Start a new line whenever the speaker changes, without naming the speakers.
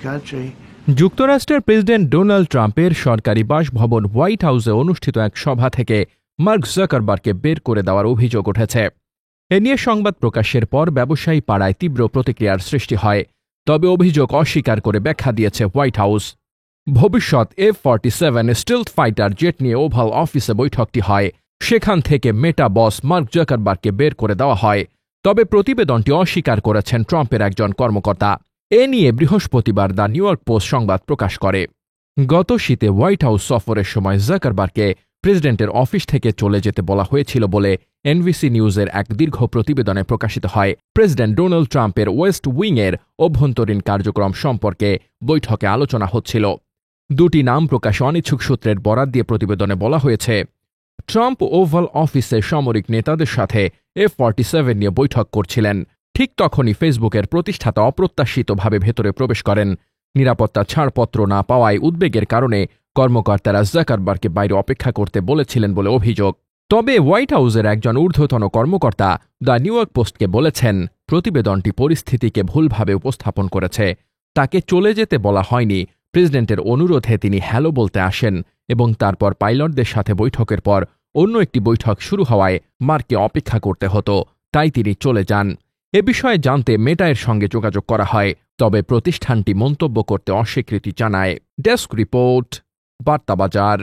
country.
যুক্তরাষ্ট্রের president Donald ট্রাম্পের সরকারি বাসভবন হোয়াইট হাউসে অনুষ্ঠিত এক সভা থেকে মার্ক জাকারবার্গকে বের করে দেওয়ার অভিযোগ উঠেছে। এ নিয়ে সংবাদ প্রকাশের পর ব্যবসায়ী পাড়ায় তীব্র প্রতিক্রিয়ার সৃষ্টি হয়। তবে অভিযোগ অস্বীকার করে ব্যাখ্যা দিয়েছে হোয়াইট হাউস। ভবিষ্যৎ F-47 স্টিলথ ফাইটার জেট নিয়ে ওভাল অফিসে বৈঠকটি হয়। সেখান থেকে মেটা বস মার্ক জাকারবার্গকে বের করে দেওয়া হয়। তবে প্রতিবেদনটি অস্বীকার করেছেন ট্রাম্পের একজন কর্মকর্তা। এ নিয়ে বৃহস্পতিবার দ্য নিউ ইয়র্ক পোস্ট সংবাদ প্রকাশ করে। গত শীতে হোয়াইট হাউস সফরের সময় জাকারবার্গকে প্রেসিডেন্টের অফিস থেকে চলে যেতে বলা হয়েছিল বলে এনবিসি নিউজের এক দীর্ঘ প্রতিবেদনে প্রকাশিত হয়। প্রেসিডেন্ট ডোনাল্ড ট্রাম্পের ওয়েস্ট উইংয়ের অভ্যন্তরীণ কার্যক্রম সম্পর্কে বৈঠকে আলোচনা হচ্ছিল। দুটি নাম প্রকাশে অনিচ্ছুক সূত্রের বরাত দিয়ে প্রতিবেদনে বলা হয়েছে, ট্রাম্প ওভাল অফিসে সামরিক নেতাদের সাথে F-47 নিয়ে বৈঠক করছিলেন। ঠিক তখনই ফেসবুকের প্রতিষ্ঠাতা অপ্রত্যাশিতভাবে ভেতরে প্রবেশ করেন। নিরাপত্তা ছাড়পত্র না পাওয়ায় উদ্বেগের কারণে কর্মকর্তারা জাকারবার্গকে বাইরে অপেক্ষা করতে বলেছিলেন বলে অভিযোগ। তবে হোয়াইট হাউসের একজন ঊর্ধ্বতন কর্মকর্তা দ্য নিউ ইয়র্ক পোস্টকে বলেছেন, প্রতিবেদনটি পরিস্থিতিকে ভুলভাবে উপস্থাপন করেছে। তাকে চলে যেতে বলা হয়নি। প্রেসিডেন্টের অনুরোধে তিনি হ্যালো বলতে আসেন এবং তারপর পাইলটদের সাথে বৈঠকের পর অন্য একটি বৈঠক শুরু হওয়ায় মার্ককে অপেক্ষা করতে হতো, তাই তিনি চলে যান। এ বিষয়ে জানতে মেটায়ের সঙ্গে যোগাযোগ করা হয়, তবে প্রতিষ্ঠানটি মন্তব্য করতে অস্বীকৃতি জানায়। Desk report, বার্তাবাজার।